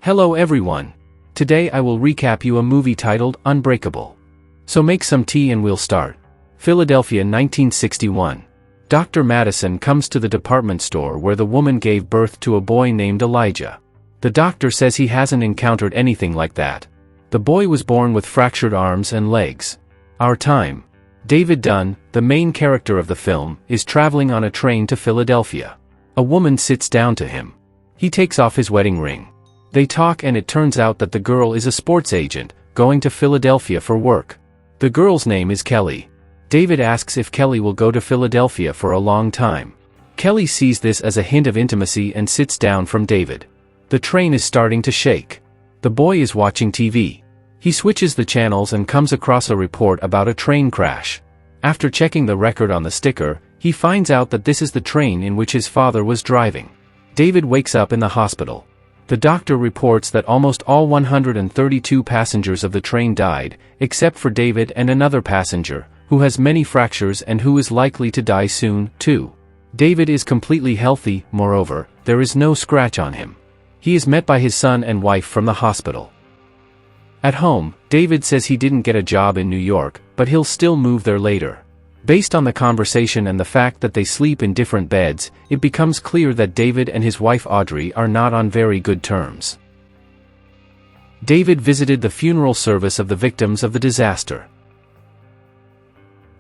Hello everyone. Today I will recap you a movie titled Unbreakable. So make some tea and we'll start. Philadelphia 1961. Dr. Madison comes to the department store where the woman gave birth to a boy named Elijah. The doctor says he hasn't encountered anything like that. The boy was born with fractured arms and legs. Our time. David Dunn, the main character of the film, is traveling on a train to Philadelphia. A woman sits down to him. He takes off his wedding ring. They talk and it turns out that the girl is a sports agent, going to Philadelphia for work. The girl's name is Kelly. David asks if Kelly will go to Philadelphia for a long time. Kelly sees this as a hint of intimacy and sits down from David. The train is starting to shake. The boy is watching TV. He switches the channels and comes across a report about a train crash. After checking the record on the sticker, he finds out that this is the train in which his father was driving. David wakes up in the hospital. The doctor reports that almost all 132 passengers of the train died, except for David and another passenger, who has many fractures and who is likely to die soon, too. David is completely healthy, moreover, there is no scratch on him. He is met by his son and wife from the hospital. At home, David says he didn't get a job in New York, but he'll still move there later. Based on the conversation and the fact that they sleep in different beds, it becomes clear that David and his wife Audrey are not on very good terms. David visited the funeral service of the victims of the disaster.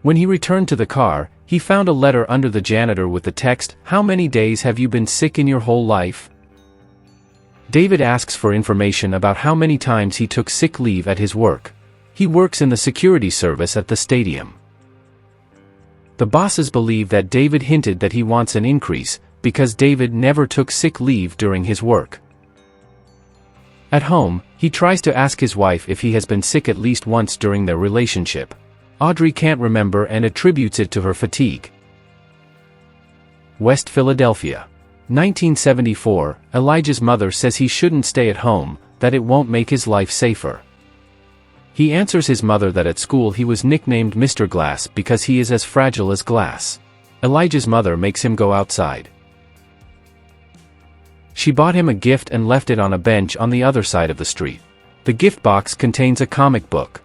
When he returned to the car, he found a letter under the janitor with the text, "How many days have you been sick in your whole life?" David asks for information about how many times he took sick leave at his work. He works in the security service at the stadium. The bosses believe that David hinted that he wants an increase, because David never took sick leave during his work. At home, he tries to ask his wife if he has been sick at least once during their relationship. Audrey can't remember and attributes it to her fatigue. West Philadelphia. 1974, Elijah's mother says he shouldn't stay at home, that it won't make his life safer. He answers his mother that at school he was nicknamed Mr. Glass because he is as fragile as glass. Elijah's mother makes him go outside. She bought him a gift and left it on a bench on the other side of the street. The gift box contains a comic book.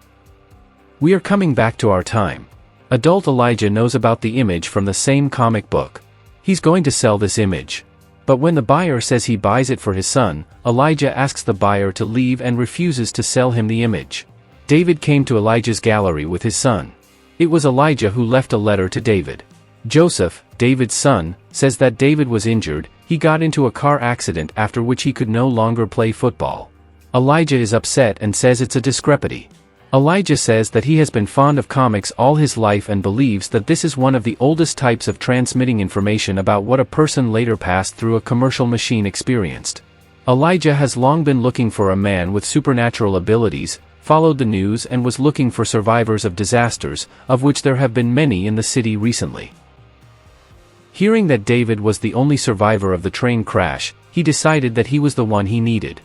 We are coming back to our time. Adult Elijah knows about the image from the same comic book. He's going to sell this image. But when the buyer says he buys it for his son, Elijah asks the buyer to leave and refuses to sell him the image. David came to Elijah's gallery with his son. It was Elijah who left a letter to David. Joseph, David's son, says that David was injured. He got into a car accident after which he could no longer play football. Elijah is upset and says it's a discrepancy. Elijah says that he has been fond of comics all his life and believes that this is one of the oldest types of transmitting information about what a person later passed through a commercial machine experienced. Elijah has long been looking for a man with supernatural abilities, followed the news and was looking for survivors of disasters, of which there have been many in the city recently. Hearing that David was the only survivor of the train crash, he decided that he was the one he needed.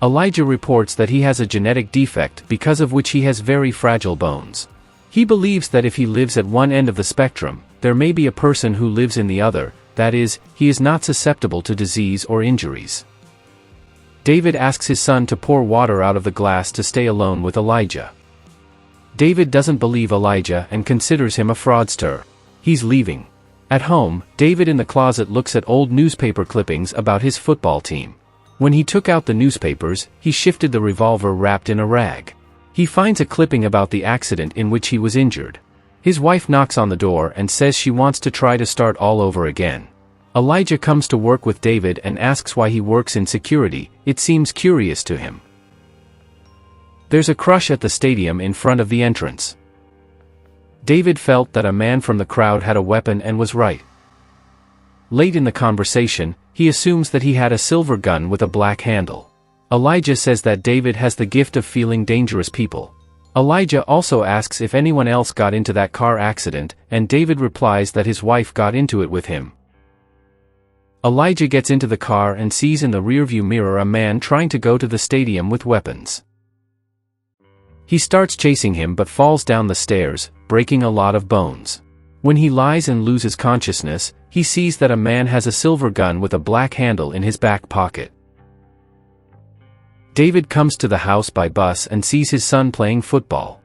Elijah reports that he has a genetic defect because of which he has very fragile bones. He believes that if he lives at one end of the spectrum, there may be a person who lives in the other, that is, he is not susceptible to disease or injuries. David asks his son to pour water out of the glass to stay alone with Elijah. David doesn't believe Elijah and considers him a fraudster. He's leaving. At home, David in the closet looks at old newspaper clippings about his football team. When he took out the newspapers, he shifted the revolver wrapped in a rag. He finds a clipping about the accident in which he was injured. His wife knocks on the door and says she wants to try to start all over again. Elijah comes to work with David and asks why he works in security. It seems curious to him. There's a crush at the stadium in front of the entrance. David felt that a man from the crowd had a weapon and was right. Late in the conversation, he assumes that he had a silver gun with a black handle. Elijah says that David has the gift of feeling dangerous people. Elijah also asks if anyone else got into that car accident, and David replies that his wife got into it with him. Elijah gets into the car and sees in the rearview mirror a man trying to go to the stadium with weapons. He starts chasing him but falls down the stairs, breaking a lot of bones. When he lies and loses consciousness, he sees that a man has a silver gun with a black handle in his back pocket. David comes to the house by bus and sees his son playing football.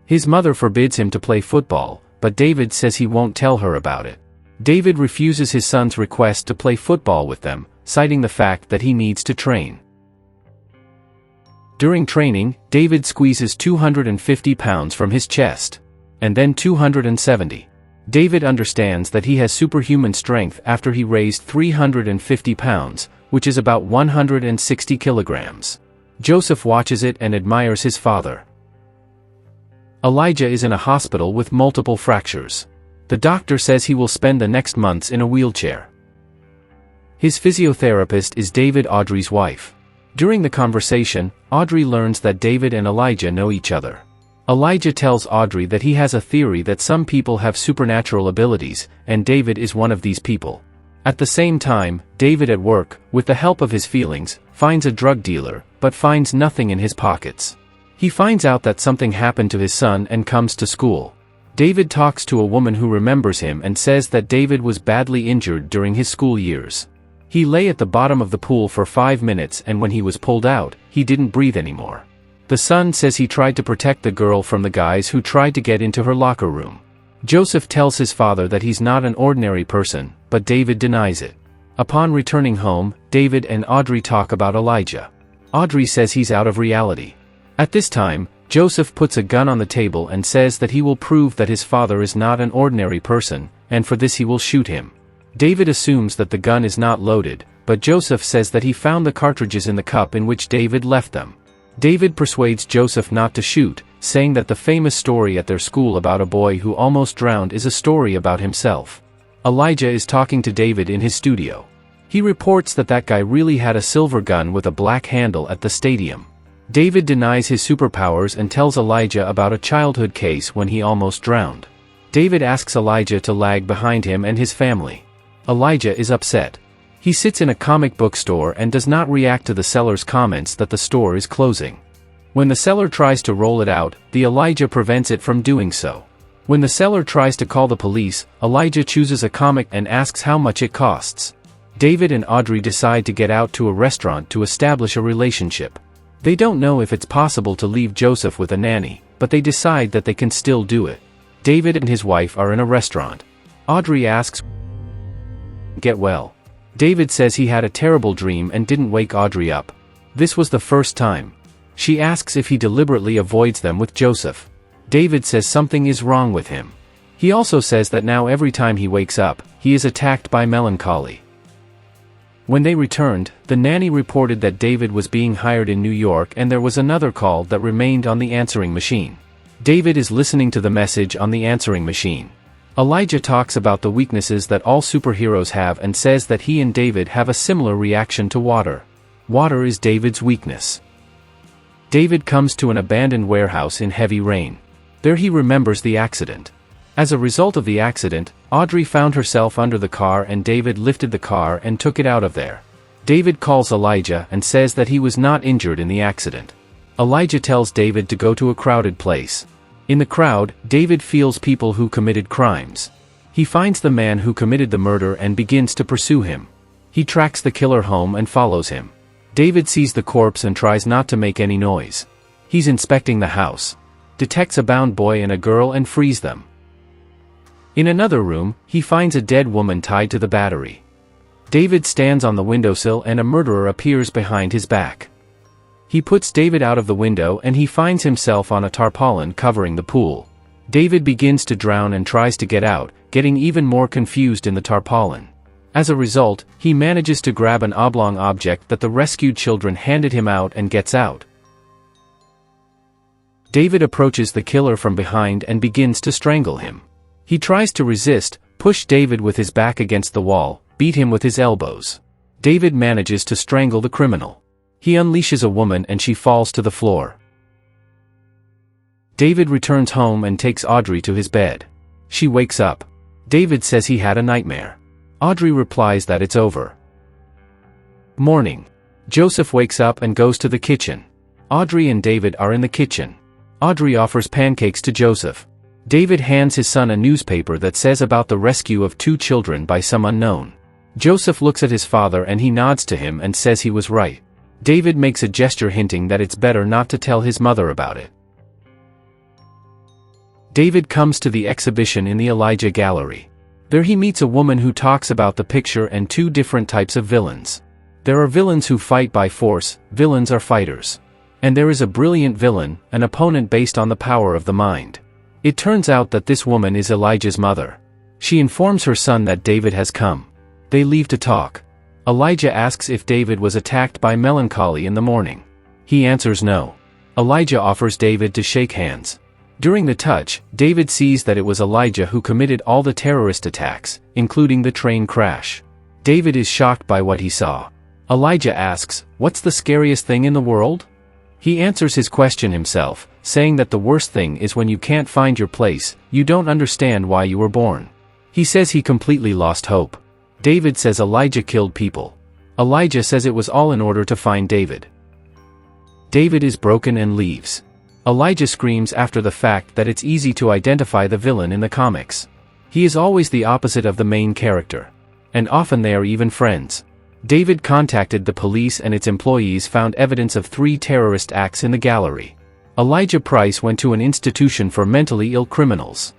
His mother forbids him to play football, but David says he won't tell her about it. David refuses his son's request to play football with them, citing the fact that he needs to train. During training, David squeezes 250 pounds from his chest. And then 270. David understands that he has superhuman strength after he raised 350 pounds, which is about 160 kilograms. Joseph watches it and admires his father. Elijah is in a hospital with multiple fractures. The doctor says he will spend the next months in a wheelchair. His physiotherapist is David Audrey's wife. During the conversation, Audrey learns that David and Elijah know each other. Elijah tells Audrey that he has a theory that some people have supernatural abilities, and David is one of these people. At the same time, David at work, with the help of his feelings, finds a drug dealer, but finds nothing in his pockets. He finds out that something happened to his son and comes to school. David talks to a woman who remembers him and says that David was badly injured during his school years. He lay at the bottom of the pool for 5 minutes, and when he was pulled out, he didn't breathe anymore. The son says he tried to protect the girl from the guys who tried to get into her locker room. Joseph tells his father that he's not an ordinary person, but David denies it. Upon returning home, David and Audrey talk about Elijah. Audrey says he's out of reality. At this time, Joseph puts a gun on the table and says that he will prove that his father is not an ordinary person, and for this he will shoot him. David assumes that the gun is not loaded, but Joseph says that he found the cartridges in the cup in which David left them. David persuades Joseph not to shoot, saying that the famous story at their school about a boy who almost drowned is a story about himself. Elijah is talking to David in his studio. He reports that that guy really had a silver gun with a black handle at the stadium. David denies his superpowers and tells Elijah about a childhood case when he almost drowned. David asks Elijah to lag behind him and his family. Elijah is upset. He sits in a comic book store and does not react to the seller's comments that the store is closing. When the seller tries to roll it out, the Elijah prevents it from doing so. When the seller tries to call the police, Elijah chooses a comic and asks how much it costs. David and Audrey decide to get out to a restaurant to establish a relationship. They don't know if it's possible to leave Joseph with a nanny, but they decide that they can still do it. David and his wife are in a restaurant. Audrey asks, "Get well." David says he had a terrible dream and didn't wake Audrey up. This was the first time. She asks if he deliberately avoids them with Joseph. David says something is wrong with him. He also says that now every time he wakes up, he is attacked by melancholy. When they returned, the nanny reported that David was being hired in New York and there was another call that remained on the answering machine. David is listening to the message on the answering machine. Elijah talks about the weaknesses that all superheroes have and says that he and David have a similar reaction to water. Water is David's weakness. David comes to an abandoned warehouse in heavy rain. There he remembers the accident. As a result of the accident, Audrey found herself under the car and David lifted the car and took it out of there. David calls Elijah and says that he was not injured in the accident. Elijah tells David to go to a crowded place. In the crowd, David feels people who committed crimes. He finds the man who committed the murder and begins to pursue him. He tracks the killer home and follows him. David sees the corpse and tries not to make any noise. He's inspecting the house. Detects a bound boy and a girl and frees them. In another room, he finds a dead woman tied to the battery. David stands on the windowsill and a murderer appears behind his back. He puts David out of the window and he finds himself on a tarpaulin covering the pool. David begins to drown and tries to get out, getting even more confused in the tarpaulin. As a result, he manages to grab an oblong object that the rescued children handed him out and gets out. David approaches the killer from behind and begins to strangle him. He tries to resist, push David with his back against the wall, beat him with his elbows. David manages to strangle the criminal. He unleashes a woman and she falls to the floor. David returns home and takes Audrey to his bed. She wakes up. David says he had a nightmare. Audrey replies that it's over. Morning. Joseph wakes up and goes to the kitchen. Audrey and David are in the kitchen. Audrey offers pancakes to Joseph. David hands his son a newspaper that says about the rescue of 2 children by some unknown. Joseph looks at his father and he nods to him and says he was right. David makes a gesture hinting that it's better not to tell his mother about it. David comes to the exhibition in the Elijah Gallery. There he meets a woman who talks about the picture and two different types of villains. There are villains who fight by force, villains are fighters. And there is a brilliant villain, an opponent based on the power of the mind. It turns out that this woman is Elijah's mother. She informs her son that David has come. They leave to talk. Elijah asks if David was attacked by melancholy in the morning. He answers no. Elijah offers David to shake hands. During the touch, David sees that it was Elijah who committed all the terrorist attacks, including the train crash. David is shocked by what he saw. Elijah asks, "What's the scariest thing in the world?" He answers his question himself, saying that the worst thing is when you can't find your place, you don't understand why you were born. He says he completely lost hope. David says Elijah killed people. Elijah says it was all in order to find David. David is broken and leaves. Elijah screams after the fact that it's easy to identify the villain in the comics. He is always the opposite of the main character. And often they are even friends. David contacted the police and its employees found evidence of 3 terrorist acts in the gallery. Elijah Price went to an institution for mentally ill criminals.